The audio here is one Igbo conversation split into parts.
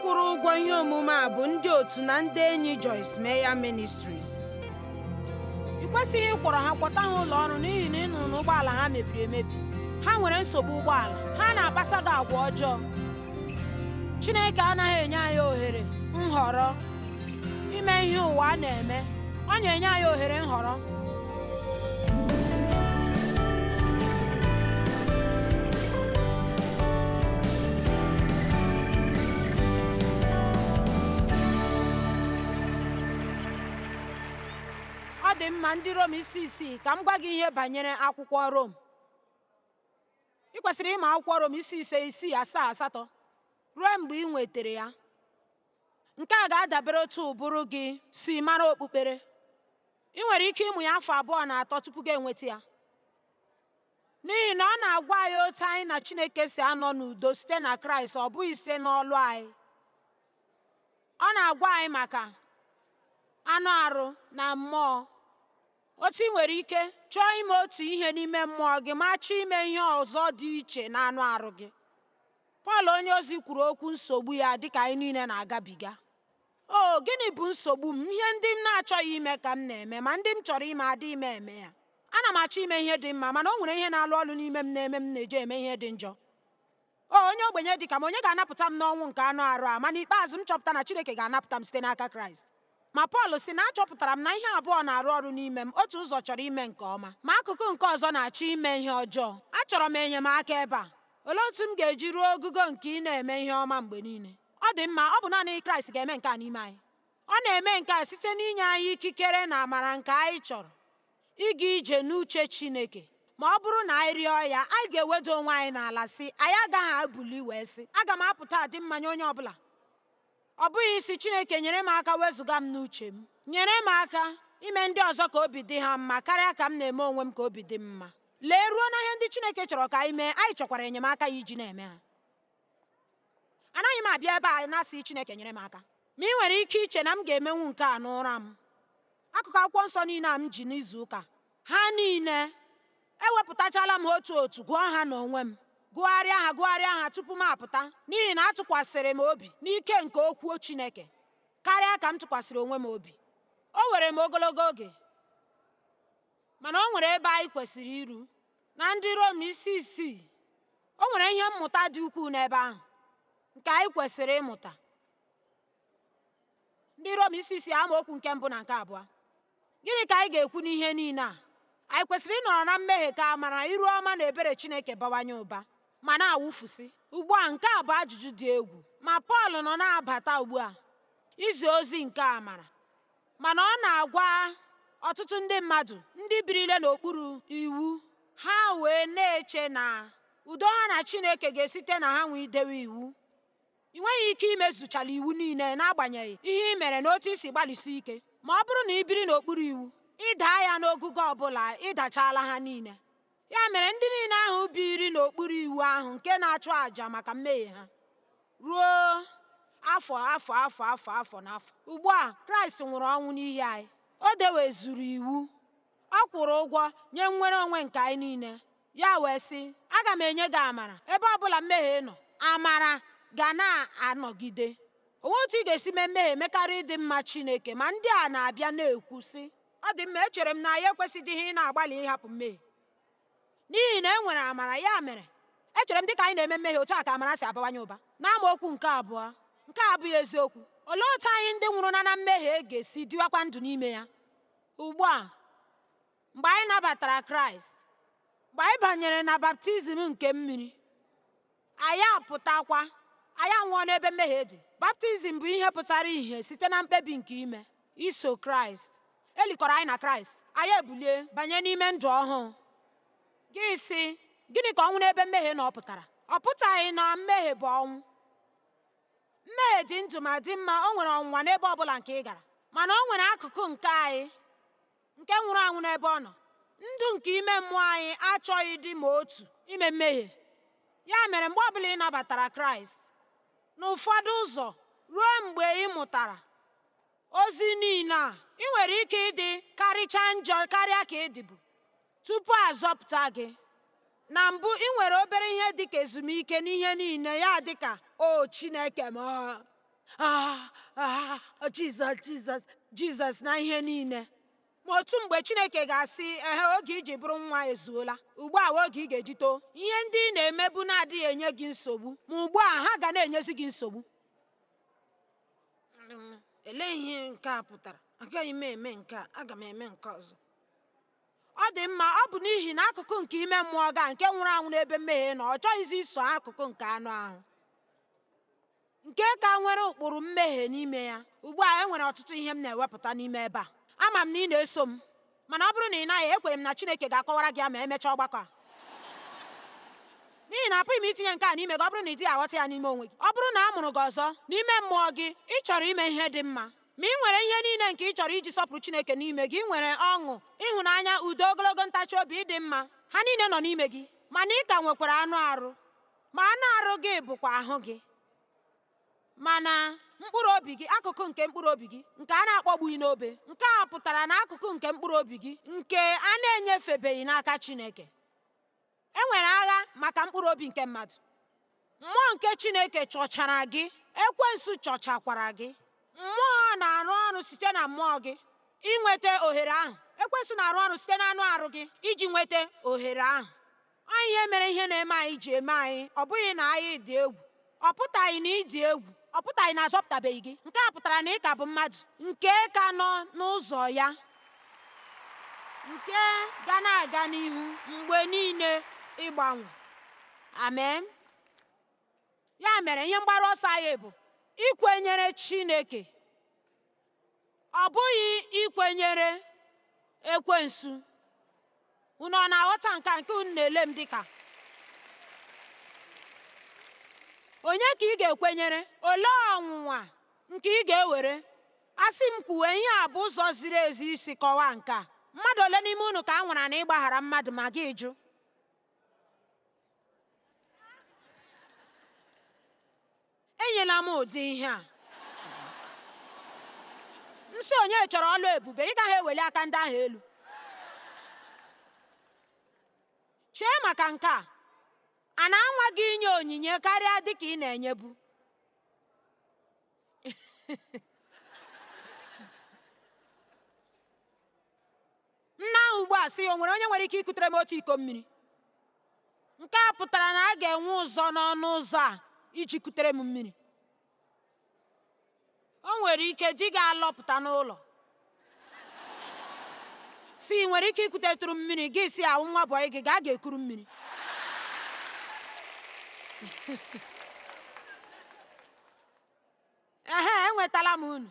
kwụrụ ụgwọ ihe omume a bụ ndị otu na ndị enyi Joyce Meyer Ministries. Ị kwesịghị ịkwọrọ ha kwọta ha ụlọ ọrụ n'ihi na ị nụrụ na ụgbọala ha mebiri emebi. Ha nwere nsogbu ụgbọala, ha na-akpasa gị agwa ọjọọ. Chineke anaghị enye anyị ohere nhọrọ ime ihe ụwa na-eme. Ọ na-enye anyị ohere nhọrọ. Ọ dị mma ndị Rom isi isii ka m gwa gị ihe banyere akwụkwọ Rom. Ị kwesịrị ịma akwụkwọ Rom isi ise isii asaa asatọ ruo mgbe ị nwetara ya. Nke a ga-adabere otu ụbụrụ gị si mara okpukpere. Ị nwere ike ịmụ ya afọ 2 na 3 tupu gị enweta ya, n'ihi na ọ na-agwa anyị otu anyị na Chineke si anọ n'udo site na Kraịst, ọ bụghị site n'ọlụ anyị. Ọ na-agwa anyị maka anụ arụ na mmụọ. Otu ị nwere ike chọọ ime otu ihe n'ime mmụọ gị ma chọọ ime ihe ọzọ dị iche na anụ arụ gị. Pọl onye ozi kwuru okwu nsogbu ya dịka anyị niile na-agabiga. Gịnị bụ nsogbu m? Ihe ndị m na-achọghị ime ka m na-eme, ma ndị m chọrọ ime adịghị m eme ya. Ana m achọ ime ihe dị mma, mana o nwere ihe na-alụ ọlụ n'ime m na-eme m na-eje eme ihe dị njọ. Onye ogbenye dị ka m, onye ga-anapụta m n'ọnwụ nke anụ arụ a? Ma n'ikpeazụ m chọpụta na Chineke ga-anapụta m site n'aka Kraịst. Ma Pọl sị na achọpụtara m na ihe abụọ na-arụ ọrụ n'ime m. Otu ụzọ chọrọ ime nke ọma, ma akụkụ nke ọzọ na-achọ ime ihe ọjọọ. Achọrọ m enyemaka ebe a. Olee otu m ga-eji ruo ogugo nke ị na-eme ihe ọma mgbe niile? Ọ dị mma, ọ bụ naanị Kraịst ga-eme nke a n'ime anyị. Ọ na-eme nke a site n'inye anyị ikikere na amara nke anyị chọrọ ịga ije n'uche Chineke. Ma ọ bụrụ na anyị rịọ ya, anyị ga-eweda onwe anyị n'ala sị anyị agaghị abuli wee sị aga m apụta adị mma nye onye ọbụla. Ọ bụghị isi Chineke nyere m aka wezụga m n'uche m, nyere m aka ime ndị ọzọ ka obi dị ha mma karịa ka m na-eme onwe m ka obi dị m mma. Lee, ruo na ihe ndị Chineke chọrọ ka anyị mee, anyị chọkwara enyemaka ya iji na-eme ha. Anaghị m abịa ebe a na-asị Chineke nyere m aka, ma ị nwere ike iche na m ga-emenwu nke a n'ụra m. Akụkụ akwụkwọ nsọ niile a m ji n'izu ụka, ha niile ewepụtachala m otu gụọ ha n'onwe m, gụgharịa ha tupu m apụta, n'ihi na atụkwasịrị m obi n'ike nke okwu Chineke karịa ka m tụkwasịrị onwe m obi. O were m ogologo oge, mana o nwere ebe anyị kwesịrị iru. Na ndị Rom isi isii, o nwere ihe mmụta dị ukwuu n'ebe ahụ nke anyị kwesịrị ịmụta. Ndị Rom isi isii amaokwu nke 1 na nke 2. Gịnị ka anyị ga-ekwu n'ihe niile a? Anyị kwesịrị ịnọrọ na mmehie ka amara, iru ọma na ebere Chineke bawanye ụba ma na-awụfusi. Ugbu a, nke a bụ ajụjụ dị egwu, ma Pọl nọ na-abata ugbu a izi ozi nke amara, mana ọ na-agwa ọtụtụ ndị mmadụ ndị birila n'okpuru iwu, ha wee na-eche na udo ha na Chineke ga-esite na ha nwee idewe iwu. Ị nweghị ike imezuchala iwu niile n'agbanyeghị ihe ị mere na otu isi gbalịsi ike. Ma ọ bụrụ na ị biri n'okpuru iwu, ịdaa ya n'ogugo ọbụla, ịdachaala ha niile. Ya mere ndị niile ahụ biri n'okpuru iwu ahụ nke na-achụ àjà maka mmehie ha ruo afọ na afọ. Ugbu a, Kraịst nwụrụ ọnwụ n'ihi anyị. O dewezuru iwu, ọ kwụrụ ụgwọ nye nnwere onwe nke anyị niile. Ya wee sị, aga m enye gị amara ebe ọbụla mmehie nọ. Amara ga na-anọgide. Onwe otu ị ga-esi mee mmehie mekarị ịdị mma Chineke, ma ndị a na-abịa na-ekwu sị ọ dị mma, echere m na anyị ekwesịghị ị na-agbalị ịhapụ mmehie n'ihi na e nwere amara. Ya mere, echere m dịka anyị na-eme mmehie, otu a ka amara si abawanye ụba. N'amaokwu nke 2, nke a abụghị eziokwu. Olee otu anyị ndị nwụrụ na mmehie ga-esi dịwakwa ndụ n'ime ya? Ugbu a, mgbe anyị nabatara Kraịst, mgbe anyị banyere na baptizim nke mmiri, anyị apụtakwa, anyị anwụọ n'ebe mmehie dị. Baptizim bụ ihe pụtara ìhè site na mkpebi nke ime iso Kraịst. Elikọrọ anyị na Kraịst, anyị ebulie banye n'ime ndụ ọhụụ. Gị sị, gịnị ka ọnwụ n'ebe mmehie nọ pụtara? Ọ pụtaghị na mmehie bụ ọnwụ. Mmehie dị ndụ ma dị mma. O nwere ọnwụnwa n'ebe ọbụla nke ị gara, mana o nwere akụkụ nke anyị nke nwụrụ anwụ n'ebe ọ nọ. Ndụ nke ime mmụọ anyị achọghị dị ma otu ime mmehie. Ya mere, mgbe ọbụla ị nabatara Kraịst, n'ụfọdụ ụzọ ruo mgbe ị mụtara ozi niile a, ị nwere ike ịdị karịchaa njọ karịa ka ị dịbu tupu azọpụta gị. Na mbụ, ị nwere obere ihe dịka ezumike n'ihe niile, ya dịka o Chineke m, Jizọs Jizọs Jizọs na ihe niile. Ma otu mgbe Chineke ga-asị ehe oge iji bụrụ nwa ezuola, ugbu a oge ị ga-eji too. Ihe ndị ị na-emebu na-adịghị enye gị nsogbu, ma ugbu a ha ga na-enyezi gị nsogbu. Elee ihe nke a pụtara? Agaghị m eme nke a, aga m eme nke ọzọ. Ọ dị mma, ọ bụ n'ihi na akụkụ nke ime mmụọ ga nke nwụrụ anwụ n'ebe mmehie nọ, ọ chọghịzi iso akụkụ nke anụ ahụ nke ka nwere ụkpụrụ mmehie n'ime ya. Ugbu a enwere ọtụtụ ihe m na-ewepụta n'ime ebe a. Ama m na ị na-eso m, mana ọ bụrụ na ị naghị, ekwenyere m na Chineke ga-akọwara gị ya ma emechaa ọgbakọ a. N'ihi na apụghị m itinye nke a n'ime gị ọ bụrụ na ị dịghị aghọta ya n'ime onwe gị. Ọ bụrụ na a mụrụ gị ọzọ n'ime mmụọ gị, ị chọrọ ime ihe dị mma, ma ị nwere ihe niile nke ị chọrọ iji sọpụrụ Chineke n'ime gị. Ị nwere ọṅụ, ịhụnanya, udo, ogologo ntachi obi, ịdị mma, ha niile nọ n'ime gị. Mana ị ka nwekwara anụ arụ, ma anụ arụ gị bụkwa ahụ gị. Mana mkpụrụ obi gị, akụkụ nke mkpụrụ obi gị nke a na-akpọgbughị n'obe, nke a pụtara na akụkụ nke mkpụrụ obi gị nke a na-enyefebeghị n'aka Chineke. E nwere agha maka mkpụrụ obi nke mmadụ. Mmụọ nke Chineke chọchara gị, ekwensu chọchakwara gị. Mmụọ na-arụ ọrụ site na mmụọ gị inweta ohere ahụ. Ekwensu na-arụ ọrụ site na anụ arụ gị iji nweta ohere ahụ. Ọ ihe mere ihe na-eme anyị ji eme anyị. Ọ bụghị na anyị dị egwu, ọ pụtaghị na ị dị egwu, ọ pụtaghị na azọpụtabeghị gị. Nke a pụtara na ị ka bụ mmadụ nke ka nọ n'ụzọ ya, nke ga na-aga n'ihu mgbe niile ịgbanwe. Amen. Ya mere ihe mgbaru ọsọ anyị bụ ikwenyere Chineke, ọ bụghị ikwenyere ekwensu. Unu ọ na-aghọta nke a? Nke unu na-ele m dịka onye ka ị ga-ekwenyere? Olee ọnwụnwa nke ị ga-ewere? Asị m kwuwe, ihe a bụ ụzọ ziri ezi isi kọwaa nke a. Mmadụ ole n'ime unu ka a nwara na ịgbaghara mmadụ ma gị jụ? Enyela m ụdị ihe a. Nsị onye chọrọ ọlụ ebube, ị gaghị eweli aka ndị ahụ elu. Chee maka nke a na-anwa gị inye onyinye karịa dị ka ị na-enyebu. Nna ahụ ugbu a sị, o nwere onye nwere ike ikutere m otu iko mmiri? Nke a pụtara na a ga-enwe ụzọ n'ọnụ ụzọ a iji kutere m mmiri. O nwere ike di gị alọpụta n'ụlọ si nwere ike ikutetụrụ mmiri, gị si ahụ nwa bọyị gị gaa ga-ekuru mmiri. Enwetala m unu.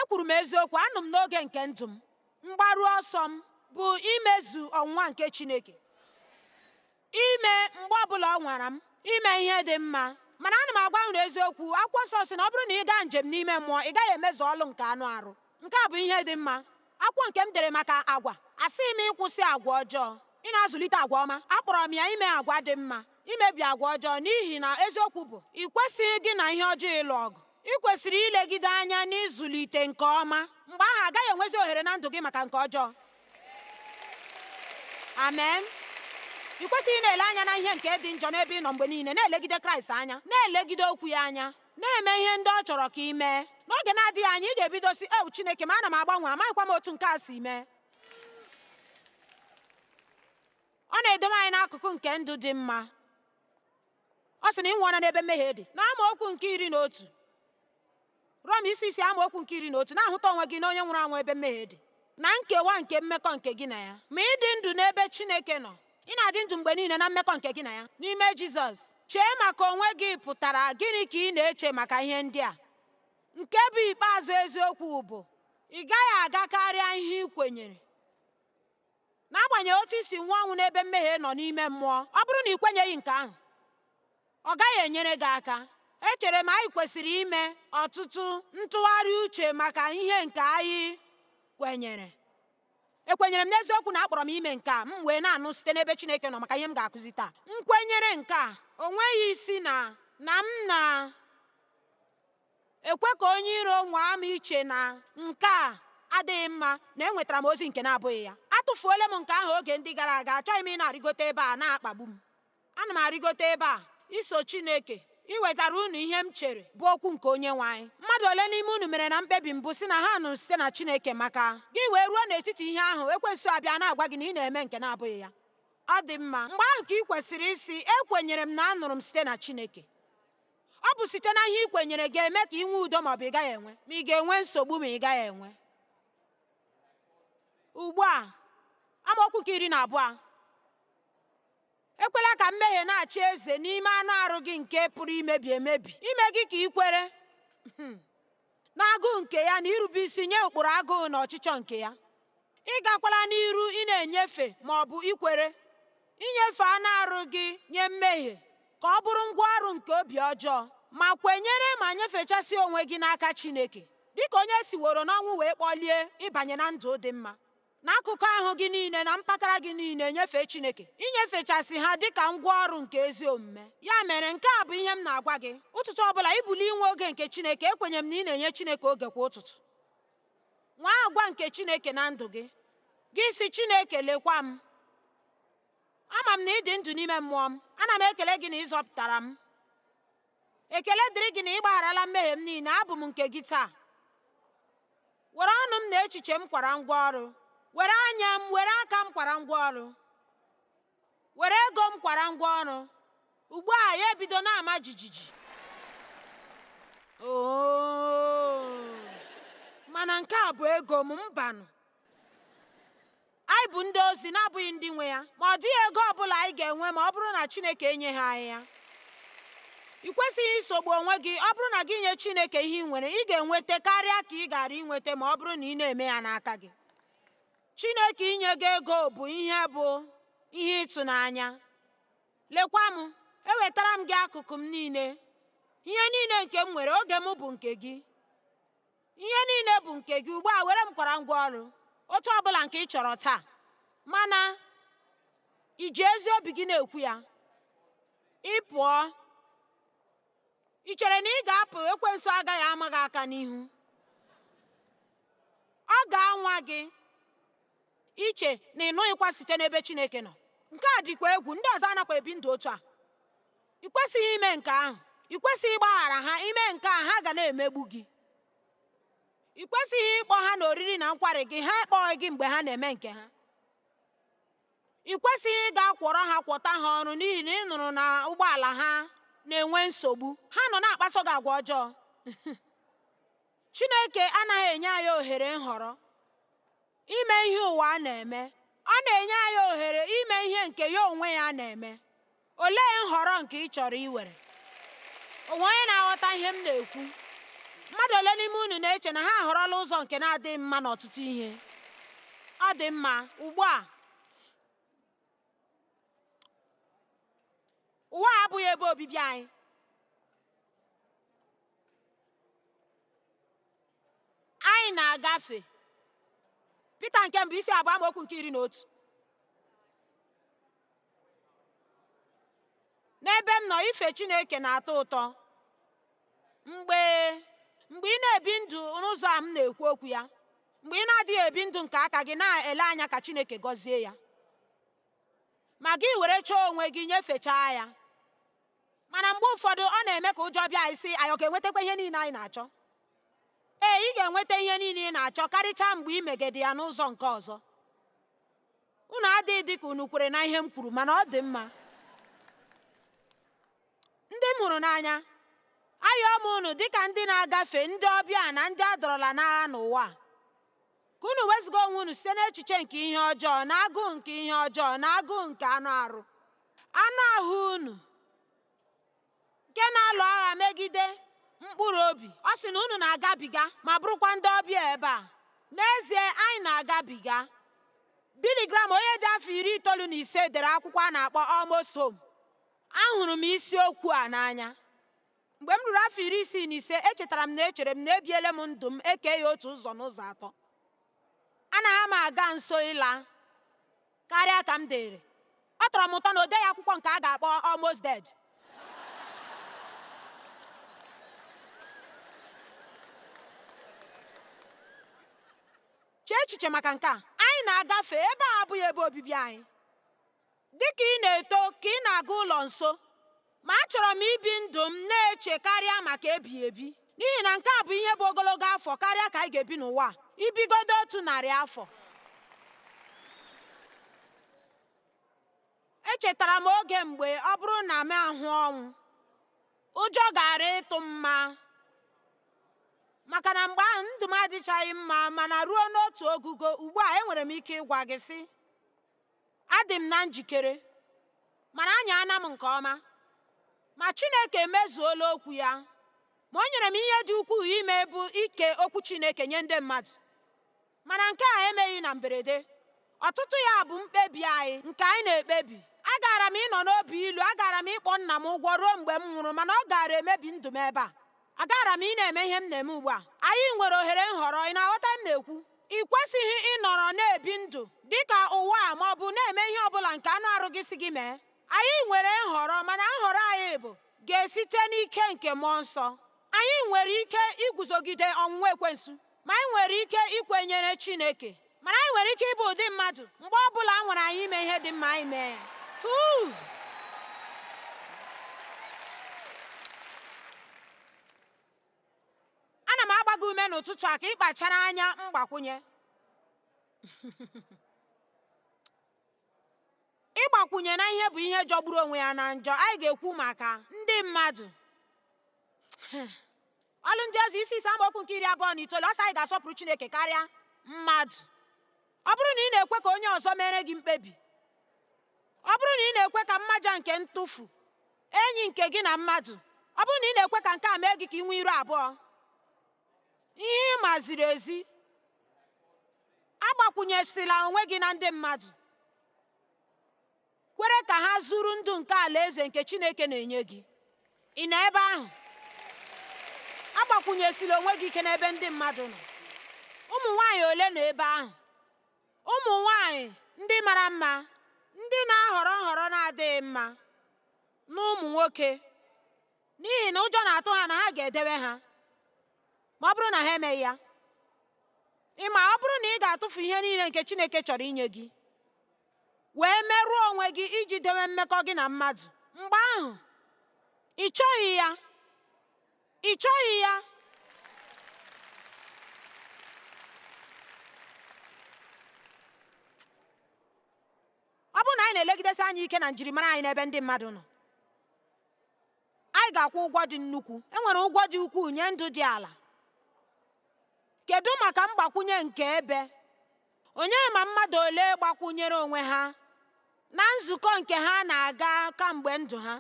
Ekwuru m eziokwu, anọ m n'oge nke ndụ m. Mgbaru ọsọ m bụ imezu ọnwụnwa nke Chineke, ime mgbe ọbụla ọ nwara m ime ihe dị mma. Mana ana m agwa unu eziokwu, akwụkwọ nsọ sị na ọ bụrụ na ị gaa njem n'ime mmụọ, ị gaghị emezu ọlụ nke anụ arụ. Nke a bụ ihe dị mma. Akwụkwọ nke m dere maka agwa, asịghị m ịkwụsị agwa ọjọọ. Ị na-azụlite agwa ọma. Akpọrọ m ya ime agwa dị mma, imebi agwa ọjọọ. N'ihi na eziokwu bụ, ị kwesịghị gị na ihe ọjọọ ịlụ ọgụ. Ị kwesịrị ilegide anya n'ịzụlite nke ọma. Mgbe ahụ agaghị enwezi ohere na ndụ gị maka nke ọjọọ. Amen. Ị kwesịghị na-ele anya na ihe nke dị njọ n'ebe ị nọ mgbe niile. Na-elegide Kraịst anya, na-elegide okwu ya anya, na-eme ihe ndị ọ chọrọ ka ị mee. N'oge na-adịghị anya ị ga-ebido si, ewu Chineke, ma ana m agbanwe, amaghịkwa m otu nke a si mee. Ọ na-edobe anyị n'akụkụ nke ndụ dị mma. Ọ sị na ị nwụọla n'ebe mmehie dị. N'amaokwu nke 11, Rom isi 6 amaokwu nke 11, na-ahụta onwe gị na onye nwụrụ anwụ ebe mmehie dị, na nkewa nke mmekọ nke gị na ya. Ma ịdị ndụ n'ebe Chineke nọ, ị na-adị ndụ mgbe niile na mmekọ nke gị na ya n'ime Jizọs. Chee maka onwe gị pụtara gịnị ka ị na-eche maka ihe ndị a? Nke bụ ikpeazụ eziokwu bụ, ị gaghị aga karịa ihe ị kwenyere. N'agbanyeghị otu isi nwụọ ọnwụ n'ebe mmehie nọ n'ime mmụọ, ọ bụrụ na ị kwenyeghị nke ahụ, ọ gaghị enyere gị aka. Echere m anyị kwesịrị ime ọtụtụ ntụgharị uche maka ihe nke anyị kwenyere. Ekwenyere m n'eziokwu na akpọrọ m ime nke a, m wee na-anụ site n'ebe Chineke nọ maka ihe m ga-akụzi taa. Nkwenyere nke a o nweghị isi na m na-ekwe ka onye iro nwaa m iche na nke a adịghị mma, na enwetara m ozi nke na-abụghị ya. Atụfuola m nke ahụ oge ndị gara aga. Achọghị m ị na-arịgote ebe a na-akpagbu m. Ana m arịgote ebe a iso Chineke, iwetara unu ihe m chere bụ okwu nke onye nwe anyị. Mmadụ ole n'ime unu mere na mkpebi mbụ si na ha nụrụ site na Chineke, maka gị wee ruo n'etiti ihe ahụ ekwensu abịa na-agwa gị na ị na-eme nke na-abụghị ya? Ọ dị mma, mgbe ahụ ka ị kwesịrị isi ekwenyere m na anụrụ m site na Chineke. Ọ bụ site na ihe ị kwenyere ga-eme ka ị nwee udo maọbụ ị gaghị enwe, ma ị ga-enwe nsogbu ma ị gaghị enwe. Ugbu a, amaokwu nke 12, ekwela ka mmehie na-achị eze n'ime anụ arụ gị nke pụrụ imebi emebi, ime gị ka ị kwere n'agụụ nke ya na irube isi nye ụkpụrụ agụụ na ọchịchọ nke ya. Ị gakwala n'iru ị na-enyefe ma ọ bụ ikwere inyefe anụ arụ gị nye mmehie ka ọ bụrụ ngwa ọrụ nke obi ọjọọ, ma kwenyere ma nyefechasị onwe gị n'aka Chineke, dịka onye siworo n'ọnwụ wee kpọlie ịbanye na ndụ dị mma. N'akụkụ ahụ gị niile na mpakara gị niile nyefee Chineke, inyefechasị ha dịka ngwa ọrụ nke ezi omume. Ya mere, nke a bụ ihe m na-agwa gị: ụtụtụ ọbụla ibuli inwe oge nke Chineke. Ekwenye m na ị na-enye Chineke oge kwa ụtụtụ. Nwee agwa nke Chineke na ndụ gị. Gị si Chineke, lekwa m, ama m na ị dị ndụ n'ime mmụọ m. Ana m ekele gị na ị zọpụtara m. Ekele dịrị gị na ị gbagharala mmehie m niile. Abụ m nke gị taa. Were ọnụ m na echiche m kwara ngwa ọrụ, were anya m, were aka m kwara ngwa ọrụ, were ego m kwara ngwa ọrụ. Ugbu a ya ebido na-ama jijiji. Mana nke a bụ ego m, mbanụ. Anyị bụ ndị ozi na-abụghị ndị nwe ya, ma ọ dịghị ego ọbụla anyị ga-enwe ma ọ bụrụ na Chineke enyeghị anyị ya. Ị kwesịghị isogbu onwe gị. Ọ bụrụ na gị nye Chineke ihe ị nwere, ị ga-enweta karịa ka ị gara inweta ma ọ bụrụ na ị na-eme ya n'aka gị. Chineke inye gị ego bụ ihe ịtụnanya. Lekwa m, ewetara m gị akụkụ m niile. Ihe niile nke m nwere, oge m bụ nke gị. Ihe niile bụ nke gị. Ugbu a were m kwara ngwa ọrụ, otu ọbụla nke ị chọrọ taa. Mana ị ji ezi obi gị na-ekwu ya? Ị pụọ, ị chere na ị ga-apụ, ekwensu agaghị ama gị aka n'ihu. Ọ ga-anwa gị iche na ị nụghịkwa site n'ebe Chineke nọ. Nke a dịkwa egwu. Ndị ọzọ anakwa ebi ndụ otu a. Ị kwesịghị ime nke ahụ. Ị kwesịghị ịgbaghara ha. Ime nke a, ha ga na-emegbu gị. Ị kwesịghị ịkpọ ha n'oriri na nkwari gị. Ha ekpọghị gị mgbe ha na-eme nke ha. Ị kwesịghị ịga kwọrọ ha, kwọta ha ọrụ n'ihi na ị nụrụ na ụgbọala ha na-enwe nsogbu. Ha nọ na-akpaso gị agwa ọjọọ. Chineke anaghị enye anyị ohere nhọrọ ime ihe ụwa na-eme. Ọ na-enye anyị ohere ime ihe nke ya onwe ya na-eme. Olee nhọrọ nke ị chọrọ iwere? Onwe onye na-aghọta ihe m na-ekwu? Mmadụ ole n'ime unu na-eche na ha ahọrọla ụzọ nke na-adịghị mma n'ọtụtụ ihe? Ọ dị mma. Ugbu a, ụwa abụghị ebe obibi anyị. Anyị na-agafe. Pita nke mbụ isi 2 amaokwu nke 11. N'ebe m nọ, ife Chineke na-atọ ụtọ. Mgbe ị na-ebi ndụ n'ụzọ a m na-ekwu okwu ya, mgbe ị na-adịghị ebi ndụ nke aka gị na-ele anya ka Chineke gọzie ya, ma gị were chọọ onwe gị nyefechaa ya. Mana mgbe ụfọdụ ọ na-eme ka ụjọ bịa anyị sị, anyị ọ ga-enwetakwa ihe niile anyị na-achọ? Ee, ị ga-enweta ihe niile ị na-achọ, karịchaa mgbe ị megide ya n'ụzọ nke ọzọ. Unu adịghị dị ka unu kwere na ihe m kwuru, mana ọ dị mma. Ndị m hụrụ n'anya, ayọọ m unu dịka ndị na-agafe, ndị ọbịa na ndị a dọrọla n'agha n'ụwa, ka unu wezụga onwe unu site n'echiche nke ihe ọjọọ na agụụ nke ihe ọjọọ na agụụ nke anụ ahụ unu, nke na-alụ agha megide mkpụrụ obi. Ọ sị na unu na-agabiga ma bụrụkwa ndị ọbịa ebe a. N'ezie, anyị na-agabiga. Billy Graham, onye dị afọ 95, dere akwụkwọ a na-akpọ Almost Home. Ahụrụ m isiokwu a n'anya. Mgbe m ruru afọ 65, echetara m na echere m na ebiele m ndụ m eke ya otu ụzọ n'ụzọ atọ. Anaghị m aga nso ịla karịa ka m dere. Ọ tọrọ m ụtọ na o deghị akwụkwọ nke a ga-akpọ Almost Dead. Chee echiche maka nke a. Anyị na-agafe. Ebe a abụghị ebe obibi anyị. Dịka ị na-eto, ka ị na-aga ụlọ nso, ma achọrọ m ibi ndụ m na-eche karịa maka ebighị ebi, n'ihi na nke a bụ ihe bụ ogologo afọ karịa ka anyị ga-ebi n'ụwa ibigodo 100 afọ. Echetara m oge mgbe ọ bụrụ na m ahụ ọnwụ, ụjọ gara ịtụ mma, maka na mgbe ahụ ndụ m adịchaghị mma. Mana ruo n'otu ogugo ugbu a enwere m ike ịgwa gị sị, adị m na njikere, mana anya ana m nke ọma. Ma Chineke emezuola okwu ya, ma o nyere m ihe dị ukwuu ime bụ ike okwu Chineke nye ndị mmadụ. Mana nke a emeghị na mberede, ọtụtụ ya bụ mkpebi anyị nke anyị na-ekpebi. Agara m ịnọ n'obi ilu, agara m ịkpọ nna m ụgwọ ruo mgbe m nwụrụ, mana ọ gara emebi ndụ m ebe a. Agara m ị na-eme ihe m na-eme ugbu a. Anyị nwere ohere nhọrọ, ị na-aghọta m na-ekwu? Ị kwesịghị ịnọrọ na-ebi ndụ dịka ụwa a, ma ọ bụ na-eme ihe ọbụla nke anụ arụ gị si gị mee. Anyị nwere nhọrọ, mana nhọrọ anyị bụ ga-esite n'ike nke mmụọ nsọ. Anyị nwere ike iguzogide ọnwụnwa ekwensu, ma anyị nwere ike ikwenyere Chineke, mana anyị nwere ike ịbụ ụdị mmadụ mgbe ọbụla a nwere anyị ime ihe dị mma anyị mee ya. Ana m agba gị ume n'ụtụtụ a ka ị kpachara anya mgbakwunye. Ịgbakwunye na ihe bụ ihe jọgburu onwe ya na njọ. Anyị ga-ekwu maka ndị mmadụ. Ọlụ ndị ozi isi 5 amaokwu nke 29, ọ sị anyị ga-asọpụrụ Chineke karịa mmadụ. Ọ bụrụ na ị na-ekwe ka onye ọzọ mere gị mkpebi, ọ bụrụ na ị na-ekwe ka mmaja nke ntụfu enyi nke gị na mmadụ, ọ bụrụ na ị na-ekwe ka nke a mee gị ka ị nwee iru abụọ, ihe ị maziri ezi, agbakwunyesila onwe gị na ndị mmadụ. Kwere ka ha zuru ndụ nke alaeze nke Chineke na-enye gị. Ị nọ ebe ahụ? Agbakwunyesila onwe gị ike n'ebe ndị mmadụ nọ. Ụmụ nwanyị ole nọ ebe ahụ? Ụmụ nwanyị ndị mara mma, ndị na-ahọrọ nhọrọ na-adịghị mma na ụmụ nwoke, n'ihi na ụjọ na-atụ ha na ha ga-edewe ha ma ọ bụrụ na ha emeghị ya. Ịma, ọ bụrụ na ị ga-atụfu ihe niile nke Chineke chọrọ inye gị wee merụọ onwe gị iji dewe mmekọ gị na mmadụ, mgbe ahụ ị chọghị ya. Ị chọghị ya. Ọ bụrụ na anyị na-elegidesi anya ike na njirimara anyị n'ebe ndị mmadụ nọ, anyị ga-akwụ ụgwọ dị nnukwu. Enwere ụgwọ dị ukwuu nye ndụ dị ala. Kedu maka mgbakwunye nke ebe? Onye ma mmadụ ole gbakwunyere onwe ha na nzukọ nke ha na-aga kamgbe ndụ ha,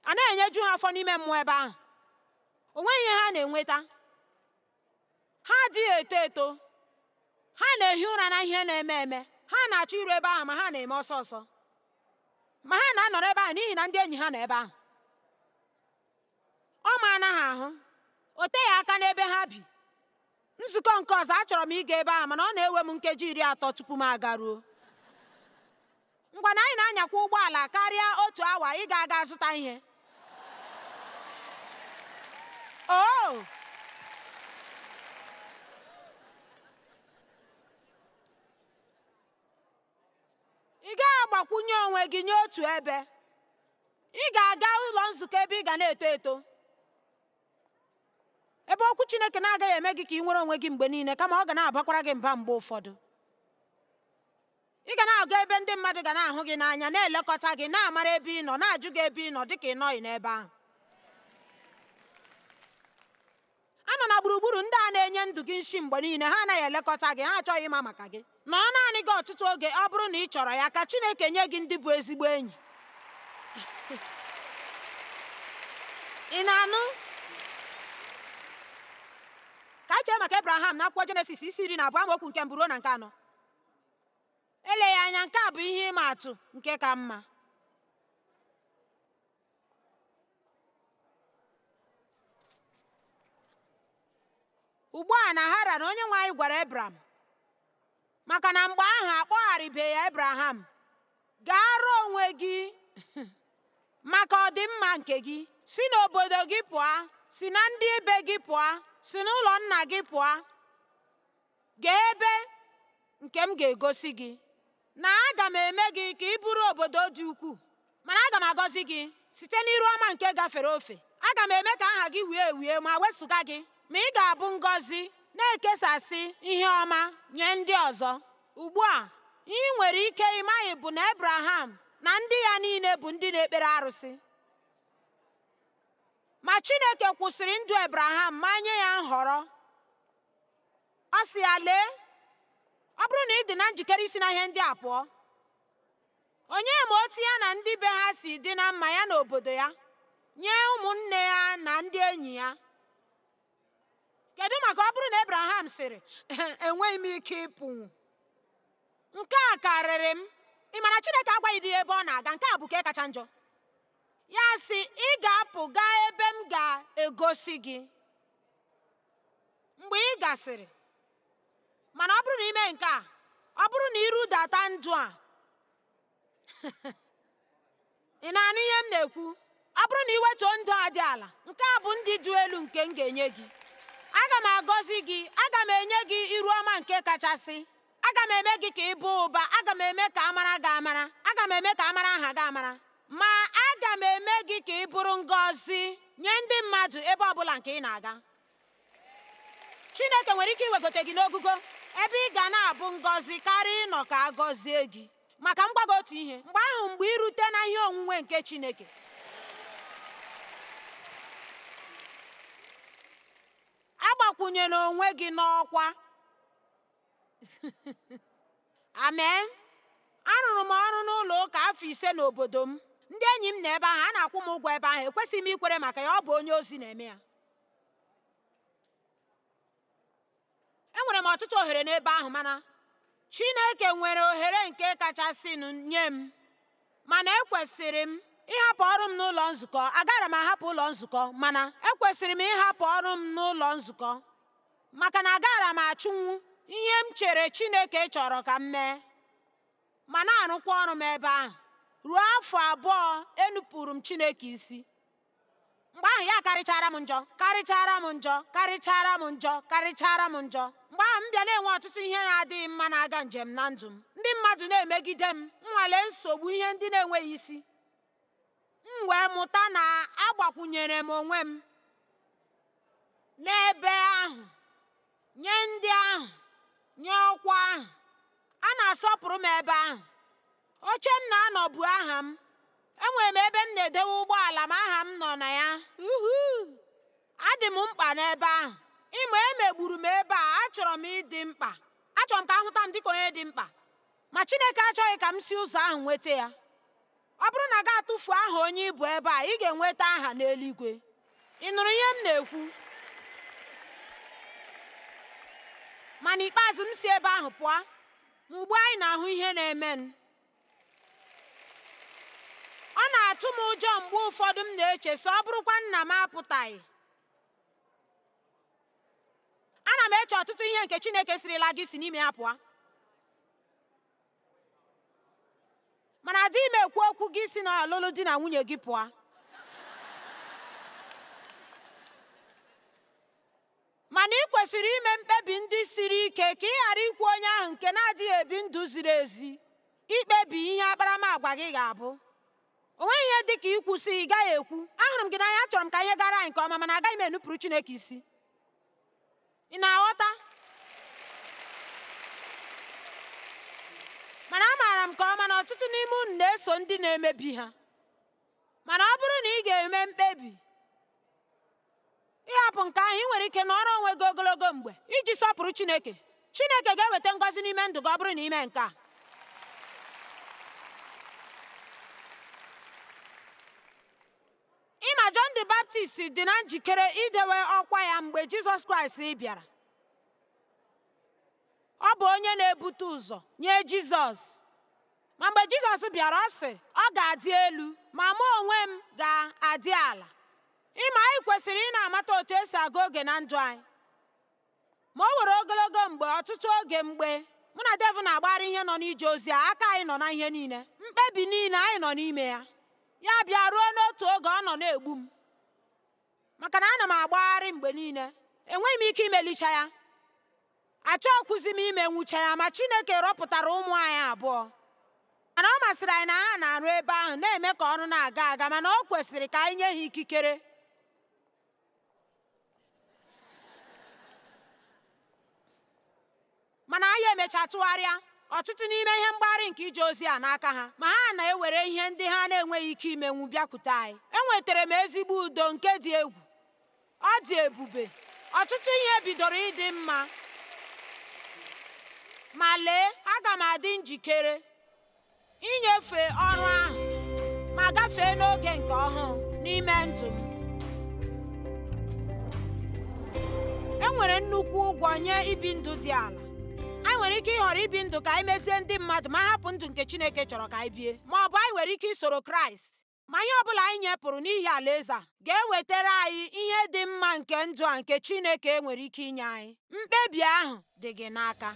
a na-enyeju ha afọ n'ime mmụọ ebe ahụ. O nweghị ihe ha na-enweta. Ha adịghị eto eto. Ha na-ehi ụra na ihe na-eme eme. Ha na-achọ iru ebe ahụ, ma ha na-eme ọsọ ọsọ. Ma ha na-anọrọ ebe ahụ n'ihi na ndị enyi ha nọ ebe ahụ. Ọ ma anaghị ahụ. O teghị aka n'ebe ha bi. Nzukọ nke ọzọ, achọrọ m ịga ebe ahụ, mana ọ na-ewe m nkeji 30 tupu m agaruo. Ngwa na anyị na-anyakwa ụgbọala karịa 1 awa ị ga-aga zụta ihe. Ị gaghị agbakwunye onwe gị nye otu ebe. Ị ga-aga ụlọ nzukọ ebe ị ga na-eto eto, ebe okwu Chineke na-agaghị eme gị ka ị nwere onwe gị mgbe niile, kama ọ ga na-abakwara gị mba mgbe ụfọdụ. Ị ga na-aga ebe ndị mmadụ ga na-ahụ gị n'anya, na-elekọta gị, na-amara ebe ị nọ, na-ajụ gị ebe ị nọ dịka ị nọghị n'ebe ahụ. Anọ na gburugburu ndị a na-enye ndụ gị nshi mgbe niile. Ha anaghị elekọta gị, ha achọghị ịma maka gị. Nọọ naanị gị ọtụtụ oge ọ bụrụ na ị chọrọ ya, ka Chineke nye gị ndị bụ ezigbo enyi. Ị na-anụ? Ka anyị chee maka Abraham na akwụkwọ Jenesis isi 12 amaokwu nke 1 ruo na nke 4. Eleghị anya nke a bụ ihe ịma atụ nke ka mma. Ugbu a na Haran, onye nwe anyị gwara Abraham, maka na mgbe ahụ akpọgharịbeghị ya Abraham, gaara onwe gị maka ọdịmma nke gị. Si n'obodo gị pụọ, si na ndị ibe gị pụọ, si n'ụlọ nna gị pụọ, gaa ebe nke m ga-egosi gị, na aga m eme gị ka ị bụrụ obodo dị ukwuu, mana aga m agọzi gị site n'iru ọma nke gafere ofe. Aga m eme ka aha gị wie wie ma wezụga gị, ma ị ga-abụ ngọzi na-ekesasị ihe ọma nye ndị ọzọ. Ugbu a, ihe ị nwere ike ịmaghị bụ na Abraham na ndị ya niile bụ ndị na-ekpere arụsị. Ma Chineke kwụsịrị ndụ Abraham ma nye ya nhọrọ. Ọ sị ya, lee, ọ bụrụ na ị dị na njikere isi na ihe ndị a pụọ, onye ma otu ya na ndị be ha si dị na mma ya n'obodo ya, nye ụmụnne ya na ndị enyi ya. Kedu maka ọ bụrụ na Abraham sịrị, enweghị m ike ịpụ? Nke a karịrị m. Ị ma na Chineke agwaghị dị ebe ọ na-aga. Nke a bụ nke kacha njọ. Ya sị, ị ga-apụ gaa ebe m ga-egosi gị. Mgbe ị gasịrị, mana ọ bụrụ na ime nke a, ọ bụrụ na irudata ndụ a, ị na-anụ ihe m na-ekwu? Ọ bụrụ na iwetuo ndụ a dị ala, nke a bụ ndị dị elu nke m ga-enye gị. Aga m agọzi gị, aga m enye gị iru ọma nke kachasị. Aga m eme gị ka ị baa ụba, aga m eme ka amara gị amara, aga m eme ka amara aha gị amara. Ma aga m eme gị ka ị bụrụ ngọzi nye ndị mmadụ ebe ọbụla nke ị na-aga. Chineke nwere ike iwegote gị n'ogugo ebe ị ga na-abụ ngọzi karịa ịnọ ka a gọzie gị. Maka m gwa gị otu ihe, mgbe ahụ, mgbe irute na ihe onwunwe nke Chineke, agbakwunyela onwe gị n'ọkwa. Amen. Arụrụ m ọrụ n'ụlọ ụka afọ 5 n'obodo m. Ndị enyi m na ebe ahụ, a na-akwụ m ụgwọ ebe ahụ. Ekwesịghị m ikwere maka ya, ọ bụ onye ozi na-eme ya. Enwere m ọtụtụ ohere n'ebe ahụ, mana Chineke nwere ohere nke kachasịnụ nye m. Mana ekwesịrị m ịhapụ ọrụ m n'ụlọ nzukọ. Agara m ahapụ ụlọ nzukọ, mana ekwesịrị m ịhapụ ọrụ m n'ụlọ nzukọ maka na agara m achụnwu ihe m chere Chineke chọrọ ka m mee, ma na-arụkwa ọrụ m ebe ahụ. Ruo afọ 2 enupụrụ m Chineke isi. Mgbe ahụ ya karịchara m njọ, karịchara m njọ, karịchara m njọ, karịchara m njọ. Mgbe ahụ m bịa na-enwe ọtụtụ ihe na-adịghị mma na-aga njem na ndụ m. Ndị mmadụ na-emegide m, nwale nsogbu, ihe ndị na-enweghị isi. M wee mụta na agbakwunyere m onwe m n'ebe ahụ, nye ndị ahụ, nye ọkwa ahụ. A na-asọpụrụ m ebe ahụ. Oche m na-anọ bụ aha m. Enwere m ebe m na-edewe ụgbọala m, aha m nọ na ya. Adị m mkpa n'ebe ahụ. Ịma, emegburu m ebe a. Achọrọ m ịdị mkpa. Achọrọ m ka ahụta m dịka onye dị mkpa. Ma Chineke achọghị ka m si ụzọ ahụ nweta ya. Ọ bụrụ na ga-atụfu aha onye ịbụ ebe a, ị ga-enweta aha n'eluigwe. Ị nụrụ ihe m na-ekwu? Ma n'ikpeazụ m si ebe ahụ pụọ, ma ugbu anyị na-ahụ ihe na-eme m. Ọ na-atụ m ụjọ mgbe ụfọdụ m na-eche sọ ọ bụrụkwa nna m apụtaghị. Ana m eche ọtụtụ ihe nke Chineke sirila gị si n'ime ya pụọ. Mana adịghị m ekwu okwu gị si n'ọlụlụ di na nwunye gị pụọ. Mana ị kwesịrị ime mkpebi ndị siri ike ka ị ghara ikwu onye ahụ nke na-adịghị ebi ndụ ziri ezi. Ikpebi ihe akparamagwa gị ga-abụ. O nweghị ihe dị ka ikwu sị ị gaghị ekwu. Ahụrụ m gị n'anya, achọrọ m ka ihe gara anyị nke ọma, mana agaghị m enupụrụ Chineke isi. Ị na-aghọta? Mana amaara m nke ọma na ọtụtụ n'ime unu na-eso ndị na-emebi ha. Mana ọ bụrụ na ị ga-eme mkpebi ịhapụ nke ahụ, ị nwere ike nọrọ onwe gị ogologo mgbe iji sọpụrụ Chineke. Chineke ga-eweta ngọzi n'ime ndụ gị ọ bụrụ na ime nke a. Ịma, John the Baptist dị na njikere idewe ọkwa ya mgbe Jizọs Kraịst bịara. Ọ bụ onye na-ebute ụzọ nye Jizọs. Ma mgbe Jizọs bịara, ọ sị, ọ ga-adị elu, ma mụ onwe m ga-adị ala. Ịma, anyị kwesịrị ị na-amata otu esi aga oge na ndụ anyị. Ma o were ogologo mgbe, ọtụtụ oge, mgbe mụ na Dev na-agbara ihe nọ n'ije ozi a, aka anyị nọ na ihe niile, mkpebi niile anyị nọ n'ime ya. Ya bịa ruo n'otu oge ọ nọ na-egbu m, maka na ana m agbagharị mgbe niile. Enweghị m ike imelicha ya. Achọghịkwuzi m ime nwucha ya, ma Chineke rọpụtara ụmụ anyị abụọ. mana ọ masịrị anyị na ha na-arụ ebe ahụ na-eme ka ọrụ na-aga aga, mana ọ kwesịrị ka anyị nye ha ikikere. Mana anyị emechaa tụgharịa ọtụtụ n'ime ihe mgbagharị nke ije ozi a n'aka ha, ma ha na-ewere ihe ndị ha na-enweghị ike imenwu bịakwute anyị. Enwetara m ezigbo udo nke dị egwu. Ọ dị ebube. Ọtụtụ ihe bidoro ịdị mma, ma lee, aga m adị njikere inyefe ọrụ ahụ ma gafee n'oge nke ọhụụ n'ime ndụ m. Enwere nnukwu ụgwọ nye ibi ndụ dị ala. Anyị nwere ike ịhọrọ ibi ndụ ka anyị mezie ndị mmadụ ma hapụ ndụ nke Chineke chọrọ ka anyị bie, ma ọ bụ anyị nwere ike isoro Kraịst. Ma ihe ọ bụla anyị nyepụrụ n'ihi alaeze a ga-ewetara anyị ihe dị mma nke ndụ a nke Chineke nwere ike inye anyị. Mkpebi ahụ dị gị n'aka.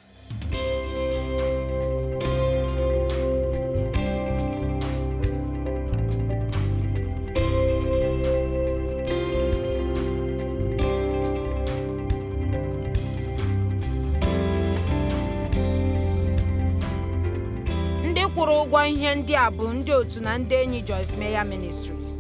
Ndị kwụrụ ụgwọ ihe ndị a bụ ndị otu na ndị enyi Joyce Meyer Ministries.